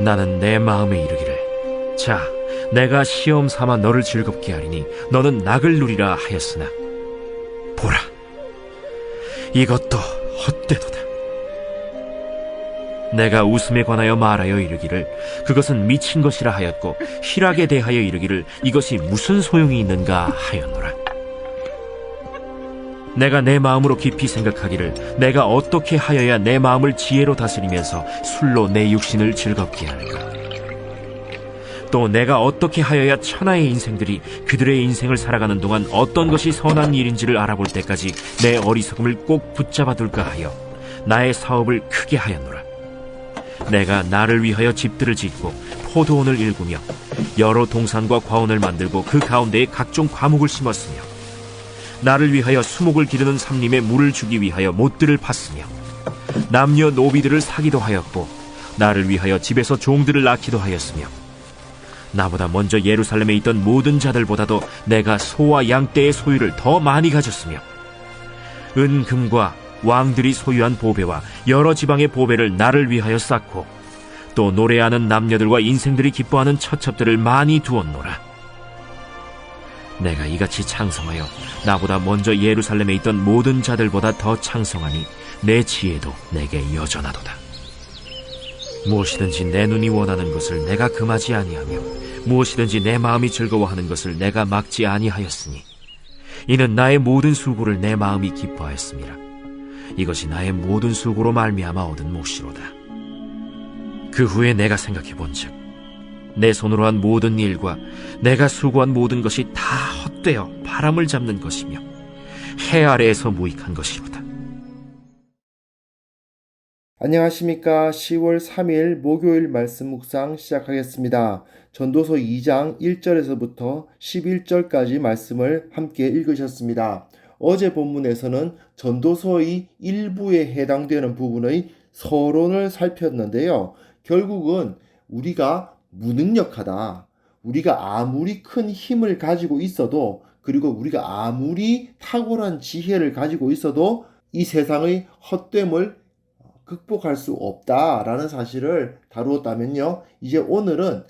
나는 내 마음에 이르기를, 자, 내가 시험 삼아 너를 즐겁게 하리니 너는 낙을 누리라 하였으나, 보라, 이것도 헛되도다. 내가 웃음에 관하여 말하여 이르기를 그것은 미친 것이라 하였고, 희락에 대하여 이르기를 이것이 무슨 소용이 있는가 하였노라. 내가 내 마음으로 깊이 생각하기를 내가 어떻게 하여야 내 마음을 지혜로 다스리면서 술로 내 육신을 즐겁게 할까? 또 내가 어떻게 하여야 천하의 인생들이 그들의 인생을 살아가는 동안 어떤 것이 선한 일인지를 알아볼 때까지 내 어리석음을 꼭 붙잡아 둘까 하여 나의 사업을 크게 하였노라. 내가 나를 위하여 집들을 짓고 포도원을 일구며 여러 동산과 과원을 만들고 그 가운데에 각종 과목을 심었으며, 나를 위하여 수목을 기르는 삼림에 물을 주기 위하여 못들을 팠으며, 남녀 노비들을 사기도 하였고 나를 위하여 집에서 종들을 낳기도 하였으며, 나보다 먼저 예루살렘에 있던 모든 자들보다도 내가 소와 양떼의 소유를 더 많이 가졌으며, 은금과 왕들이 소유한 보배와 여러 지방의 보배를 나를 위하여 쌓고, 또 노래하는 남녀들과 인생들이 기뻐하는 처첩들을 많이 두었노라. 내가 이같이 창성하여 나보다 먼저 예루살렘에 있던 모든 자들보다 더 창성하니 내 지혜도 내게 여전하도다. 무엇이든지 내 눈이 원하는 것을 내가 금하지 아니하며 무엇이든지 내 마음이 즐거워하는 것을 내가 막지 아니하였으니, 이는 나의 모든 수고를 내 마음이 기뻐하였음이라. 이것이 나의 모든 수고로 말미암아 얻은 몫이로다. 그 후에 내가 생각해 본즉, 내 손으로 한 모든 일과 내가 수고한 모든 것이 다 헛되어 바람을 잡는 것이며 해 아래에서 무익한 것이로다. 안녕하십니까. 10월 3일 목요일 말씀 묵상 시작하겠습니다. 전도서 2장 1절에서부터 11절까지 말씀을 함께 읽으셨습니다. 어제 본문에서는 전도서의 일부에 해당되는 부분의 서론을 살폈는데요. 결국은 우리가 무능력하다, 우리가 아무리 큰 힘을 가지고 있어도, 그리고 우리가 아무리 탁월한 지혜를 가지고 있어도 이 세상의 헛됨을 극복할 수 없다라는 사실을 다루었다면요, 이제 오늘은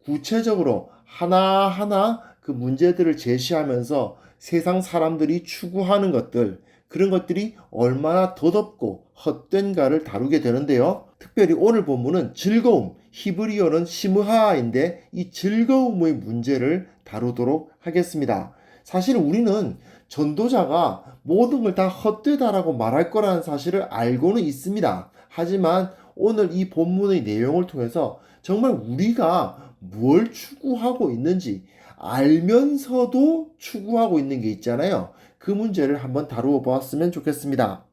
구체적으로 하나하나 그 문제들을 제시하면서 세상 사람들이 추구하는 것들, 그런 것들이 얼마나 더덥고 헛된가를 다루게 되는데요. 특별히 오늘 본문은 즐거움, 히브리어는 시므하인데 이 즐거움의 문제를 다루도록 하겠습니다. 사실 우리는 전도자가 모든 걸 다 헛되다라고 말할 거라는 사실을 알고는 있습니다. 하지만 오늘 이 본문의 내용을 통해서 정말 우리가 뭘 추구하고 있는지 알면서도 추구하고 있는 게 있잖아요. 그 문제를 한번 다루어 보았으면 좋겠습니다.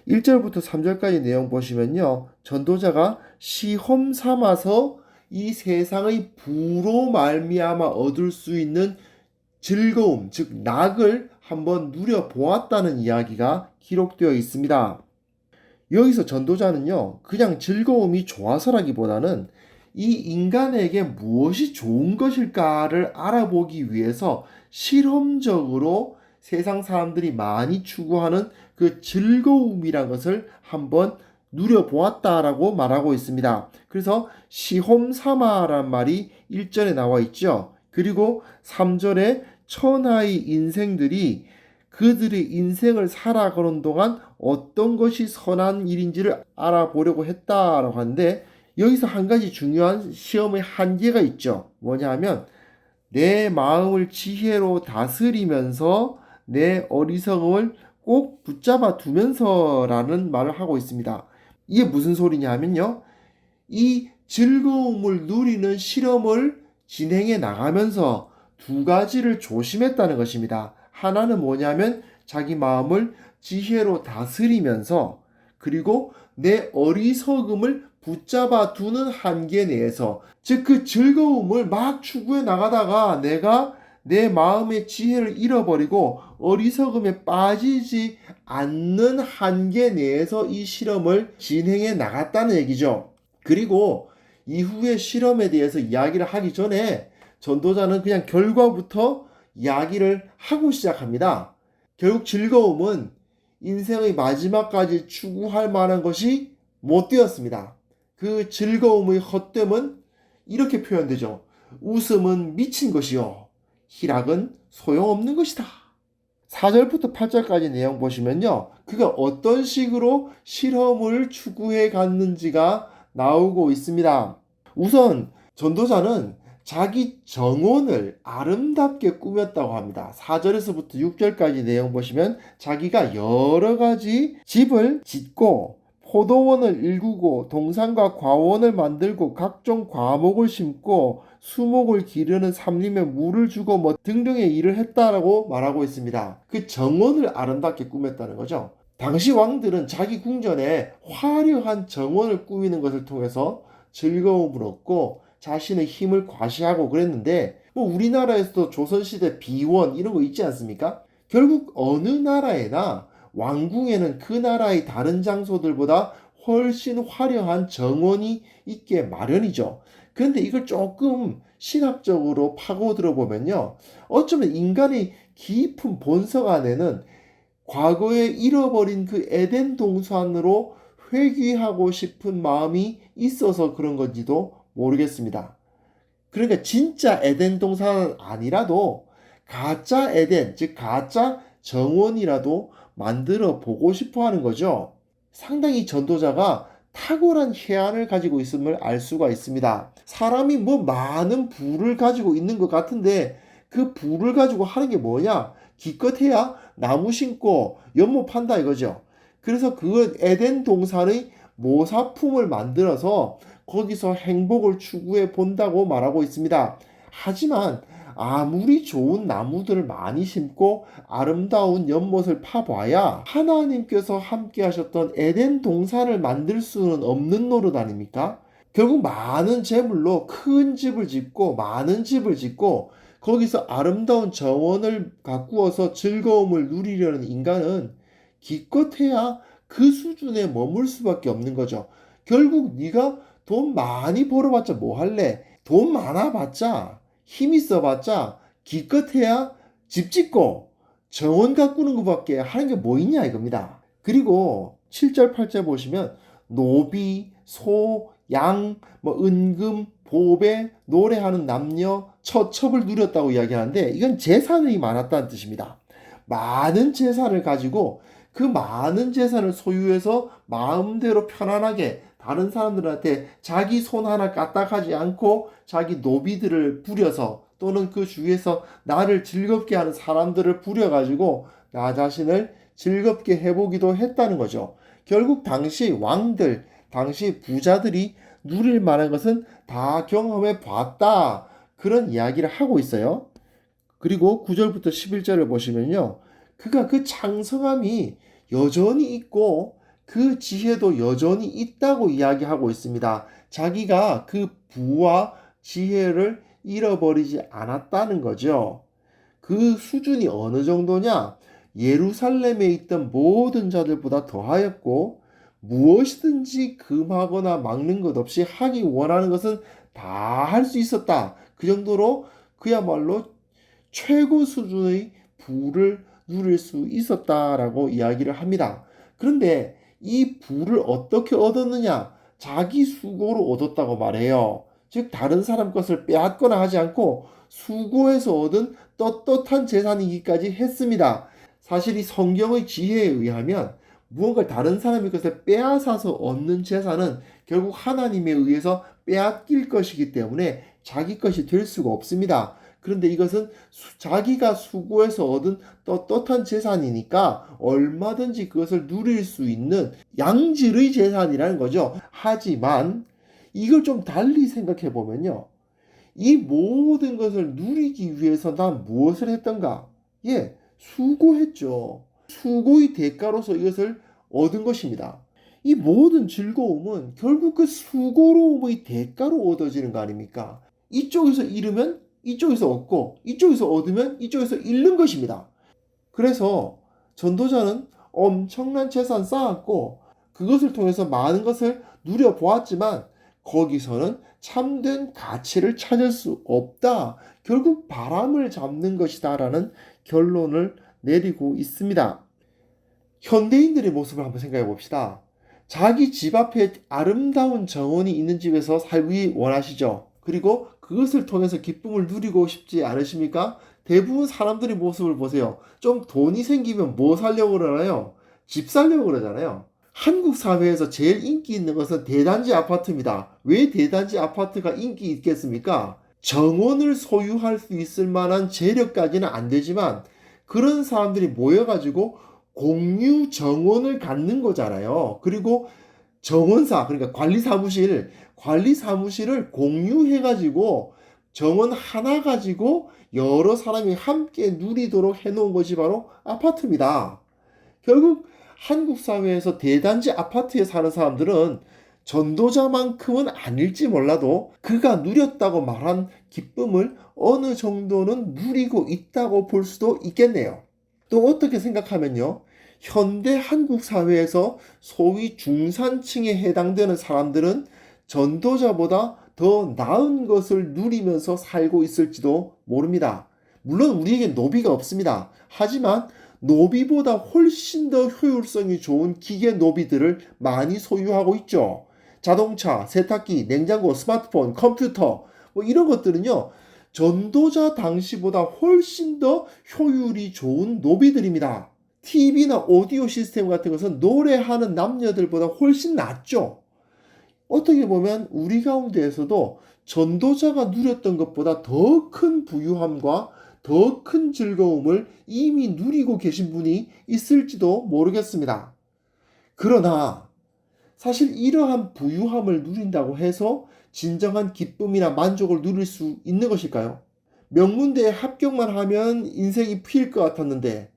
1절부터 3절까지 내용 보시면요, 전도자가 시험 삼아서 이 세상의 부로 말미암아 얻을 수 있는 즐거움, 즉 낙을 한번 누려보았다는 이야기가 기록되어 있습니다. 여기서 전도자는요, 그냥 즐거움이 좋아서라기보다는 이 인간에게 무엇이 좋은 것일까를 알아보기 위해서 실험적으로 세상 사람들이 많이 추구하는 그 즐거움이란 것을 한번 누려보았다라고 말하고 있습니다. 그래서 시험 삼아란 말이 1절에 나와 있죠. 그리고 3절에 천하의 인생들이 그들의 인생을 살아가는 동안 어떤 것이 선한 일인지를 알아보려고 했다라고 하는데, 여기서 한 가지 중요한 시험의 한계가 있죠. 뭐냐 하면 내 마음을 지혜로 다스리면서 내 어리석음을 꼭 붙잡아 두면서라는 말을 하고 있습니다. 이게 무슨 소리냐 하면요, 이 즐거움을 누리는 실험을 진행해 나가면서 두 가지를 조심했다는 것입니다. 하나는 뭐냐면 자기 마음을 지혜로 다스리면서, 그리고 내 어리석음을 붙잡아 두는 한계 내에서, 즉 그 즐거움을 막 추구해 나가다가 내가 내 마음의 지혜를 잃어버리고 어리석음에 빠지지 않는 한계 내에서 이 실험을 진행해 나갔다는 얘기죠. 그리고 이후의 실험에 대해서 이야기를 하기 전에 전도자는 그냥 결과부터 이야기를 하고 시작합니다. 결국 즐거움은 인생의 마지막까지 추구할 만한 것이 못 되었습니다. 그 즐거움의 헛됨은 이렇게 표현되죠. 웃음은 미친 것이요, 희락은 소용없는 것이다. 4절부터 8절까지 내용 보시면요, 그가 어떤 식으로 실험을 추구해 갔는지가 나오고 있습니다. 우선 전도자는 자기 정원을 아름답게 꾸몄다고 합니다. 4절에서부터 6절까지 내용 보시면 자기가 여러 가지 집을 짓고 포도원을 일구고 동산과 과원을 만들고 각종 과목을 심고 수목을 기르는 삼림에 물을 주고 뭐 등등의 일을 했다라고 말하고 있습니다. 그 정원을 아름답게 꾸몄다는 거죠. 당시 왕들은 자기 궁전에 화려한 정원을 꾸미는 것을 통해서 즐거움을 얻고 자신의 힘을 과시하고 그랬는데, 뭐 우리나라에서도 조선시대 비원 이런 거 있지 않습니까? 결국 어느 나라에나 왕궁에는 그 나라의 다른 장소들보다 훨씬 화려한 정원이 있게 마련이죠. 그런데 이걸 조금 신학적으로 파고들어 보면요, 어쩌면 인간의 깊은 본성 안에는 과거에 잃어버린 그 에덴 동산으로 회귀하고 싶은 마음이 있어서 그런 건지도 모르겠습니다. 그러니까 진짜 에덴 동산은 아니라도 가짜 에덴, 즉 가짜 정원이라도 만들어 보고 싶어 하는 거죠. 상당히 전도자가 탁월한 해안을 가지고 있음을 알 수가 있습니다. 사람이 뭐 많은 부를 가지고 있는 것 같은데 그 부를 가지고 하는 게 뭐냐? 기껏해야 나무 심고 연못 판다 이거죠. 그래서 그건 에덴 동산의 모사품을 만들어서 거기서 행복을 추구해 본다고 말하고 있습니다. 하지만 아무리 좋은 나무들을 많이 심고 아름다운 연못을 파봐야 하나님께서 함께 하셨던 에덴 동산을 만들 수는 없는 노릇 아닙니까? 결국 많은 재물로 큰 집을 짓고 많은 집을 짓고 거기서 아름다운 정원을 가꾸어서 즐거움을 누리려는 인간은 기껏해야 그 수준에 머물 수밖에 없는 거죠. 결국 네가 돈 많이 벌어봤자 뭐 할래? 돈 많아봤자 힘 있어봤자 기껏해야 집 짓고 정원 가꾸는 것밖에 하는 게 뭐 있냐 이겁니다. 그리고 7절 8절 보시면 노비, 소, 양, 뭐 은금, 보배, 노래하는 남녀, 처첩을 누렸다고 이야기하는데 이건 재산이 많았다는 뜻입니다. 많은 재산을 가지고 그 많은 재산을 소유해서 마음대로 편안하게 다른 사람들한테 자기 손 하나 까딱하지 않고 자기 노비들을 부려서 또는 그 주위에서 나를 즐겁게 하는 사람들을 부려가지고 나 자신을 즐겁게 해보기도 했다는 거죠. 결국 당시 왕들, 당시 부자들이 누릴 만한 것은 다 경험해 봤다. 그런 이야기를 하고 있어요. 그리고 9절부터 11절을 보시면요, 그가 그 창성함이 여전히 있고 그 지혜도 여전히 있다고 이야기하고 있습니다. 자기가 그 부와 지혜를 잃어버리지 않았다는 거죠. 그 수준이 어느 정도냐? 예루살렘에 있던 모든 자들보다 더하였고 무엇이든지 금하거나 막는 것 없이 하기 원하는 것은 다 할 수 있었다. 그 정도로 그야말로 최고 수준의 부를 누릴 수 있었다라고 이야기를 합니다. 그런데 이 부를 어떻게 얻었느냐? 자기 수고로 얻었다고 말해요. 즉 다른 사람 것을 빼앗거나 하지 않고 수고해서 얻은 떳떳한 재산이기까지 했습니다. 사실 이 성경의 지혜에 의하면 무언가를 다른 사람의 것을 빼앗아서 얻는 재산은 결국 하나님에 의해서 빼앗길 것이기 때문에 자기 것이 될 수가 없습니다. 그런데 이것은 자기가 수고해서 얻은 떳떳한 재산이니까 얼마든지 그것을 누릴 수 있는 양질의 재산이라는 거죠. 하지만 이걸 좀 달리 생각해 보면요, 이 모든 것을 누리기 위해서 난 무엇을 했던가? 예, 수고했죠. 수고의 대가로서 이것을 얻은 것입니다. 이 모든 즐거움은 결국 그 수고로움의 대가로 얻어지는 거 아닙니까? 이쪽에서 잃으면 이쪽에서 얻고 이쪽에서 얻으면 이쪽에서 잃는 것입니다. 그래서 전도자는 엄청난 재산 쌓았고 그것을 통해서 많은 것을 누려보았지만 거기서는 참된 가치를 찾을 수 없다. 결국 바람을 잡는 것이다 라는 결론을 내리고 있습니다. 현대인들의 모습을 한번 생각해 봅시다. 자기 집 앞에 아름다운 정원이 있는 집에서 살기 원하시죠? 그리고 그것을 통해서 기쁨을 누리고 싶지 않으십니까? 대부분 사람들의 모습을 보세요. 좀 돈이 생기면 뭐 살려고 그러나요? 집 살려고 그러잖아요. 한국 사회에서 제일 인기 있는 것은 대단지 아파트입니다. 왜 대단지 아파트가 인기 있겠습니까? 정원을 소유할 수 있을 만한 재력까지는 안 되지만 그런 사람들이 모여가지고 공유 정원을 갖는 거잖아요. 그리고 정원사, 그러니까 관리사무실을 공유해가지고 정원 하나 가지고 여러 사람이 함께 누리도록 해놓은 것이 바로 아파트입니다. 결국 한국 사회에서 대단지 아파트에 사는 사람들은 전도자만큼은 아닐지 몰라도 그가 누렸다고 말한 기쁨을 어느 정도는 누리고 있다고 볼 수도 있겠네요. 또 어떻게 생각하면요. 현대 한국 사회에서 소위 중산층에 해당되는 사람들은 전도자보다 더 나은 것을 누리면서 살고 있을지도 모릅니다. 물론 우리에게 노비가 없습니다. 하지만 노비보다 훨씬 더 효율성이 좋은 기계 노비들을 많이 소유하고 있죠. 자동차, 세탁기, 냉장고, 스마트폰, 컴퓨터 뭐 이런 것들은요. 전도자 당시보다 훨씬 더 효율이 좋은 노비들입니다. TV나 오디오 시스템 같은 것은 노래하는 남녀들보다 훨씬 낫죠. 어떻게 보면 우리 가운데에서도 전도자가 누렸던 것보다 더 큰 부유함과 더 큰 즐거움을 이미 누리고 계신 분이 있을지도 모르겠습니다. 그러나 사실 이러한 부유함을 누린다고 해서 진정한 기쁨이나 만족을 누릴 수 있는 것일까요? 명문대에 합격만 하면 인생이 피일 것 같았는데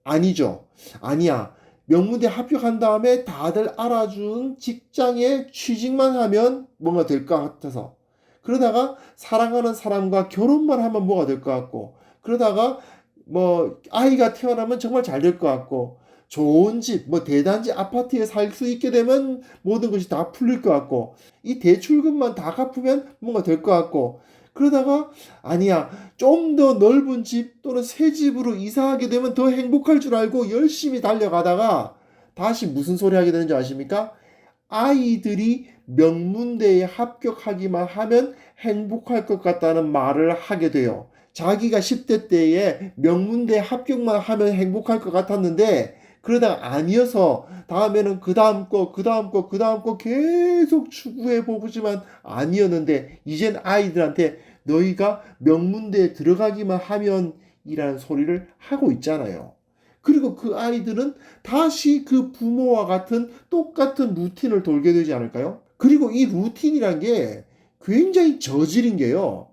아니죠. 아니야. 명문대 합격한 다음에 다들 알아준 직장에 취직만 하면 뭔가 될 것 같아서. 그러다가 사랑하는 사람과 결혼만 하면 뭐가 될 것 같고. 그러다가 뭐 아이가 태어나면 정말 잘 될 것 같고. 좋은 집, 뭐 대단지 아파트에 살 수 있게 되면 모든 것이 다 풀릴 것 같고. 이 대출금만 다 갚으면 뭔가 될 것 같고. 그러다가 아니야. 좀 더 넓은 집 또는 새 집으로 이사하게 되면 더 행복할 줄 알고 열심히 달려가다가 다시 무슨 소리 하게 되는지 아십니까? 아이들이 명문대에 합격하기만 하면 행복할 것 같다는 말을 하게 돼요. 자기가 10대 때에 명문대 합격만 하면 행복할 것 같았는데 그러다가 아니어서 다음에는 그 다음 거 계속 추구해 보지만 아니었는데 이젠 아이들한테 너희가 명문대에 들어가기만 하면 이라는 소리를 하고 있잖아요. 그리고 그 아이들은 다시 그 부모와 같은 똑같은 루틴을 돌게 되지 않을까요? 그리고 이 루틴이란 게 굉장히 저질인 게요.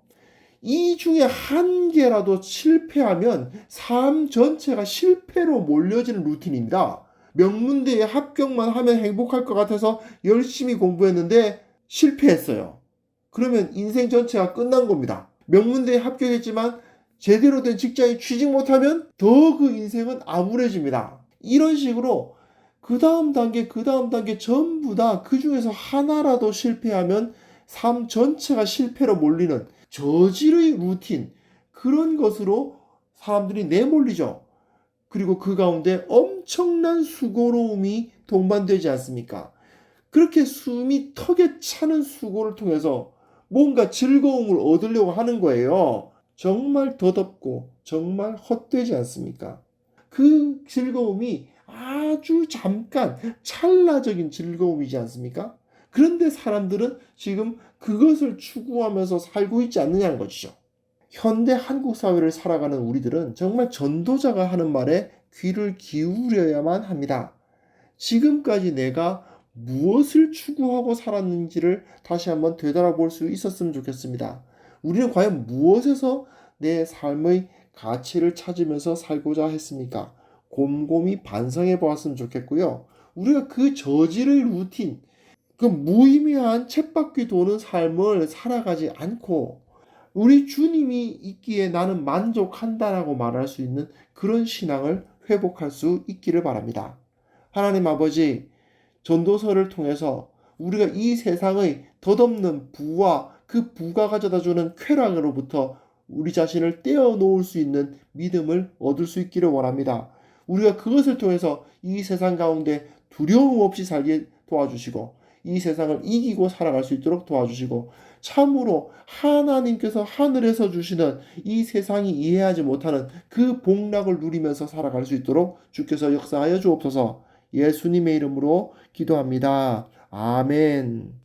이 중에 한 개라도 실패하면 삶 전체가 실패로 몰려지는 루틴입니다. 명문대에 합격만 하면 행복할 것 같아서 열심히 공부했는데 실패했어요. 그러면 인생 전체가 끝난 겁니다. 명문대에 합격했지만 제대로 된 직장에 취직 못하면 더 그 인생은 암울해집니다. 이런 식으로 그 다음 단계 전부 다 그 중에서 하나라도 실패하면 삶 전체가 실패로 몰리는 저질의 루틴, 그런 것으로 사람들이 내몰리죠. 그리고 그 가운데 엄청난 수고로움이 동반되지 않습니까? 그렇게 숨이 턱에 차는 수고를 통해서 뭔가 즐거움을 얻으려고 하는 거예요. 정말 더덥고 정말 헛되지 않습니까? 그 즐거움이 아주 잠깐 찰나적인 즐거움이지 않습니까? 그런데 사람들은 지금 그것을 추구하면서 살고 있지 않느냐는 것이죠. 현대 한국 사회를 살아가는 우리들은 정말 전도자가 하는 말에 귀를 기울여야만 합니다. 지금까지 내가 무엇을 추구하고 살았는지를 다시 한번 되돌아볼 수 있었으면 좋겠습니다. 우리는 과연 무엇에서 내 삶의 가치를 찾으면서 살고자 했습니까? 곰곰이 반성해 보았으면 좋겠고요. 우리가 그 저질의 루틴, 그 무의미한 쳇바퀴 도는 삶을 살아가지 않고 우리 주님이 있기에 나는 만족한다라고 말할 수 있는 그런 신앙을 회복할 수 있기를 바랍니다. 하나님 아버지, 전도서를 통해서 우리가 이 세상의 덧없는 부와 그 부가 가져다주는 쾌락으로부터 우리 자신을 떼어놓을 수 있는 믿음을 얻을 수 있기를 원합니다. 우리가 그것을 통해서 이 세상 가운데 두려움 없이 살게 도와주시고 이 세상을 이기고 살아갈 수 있도록 도와주시고 참으로 하나님께서 하늘에서 주시는 이 세상이 이해하지 못하는 그 복락을 누리면서 살아갈 수 있도록 주께서 역사하여 주옵소서. 예수님의 이름으로 기도합니다. 아멘.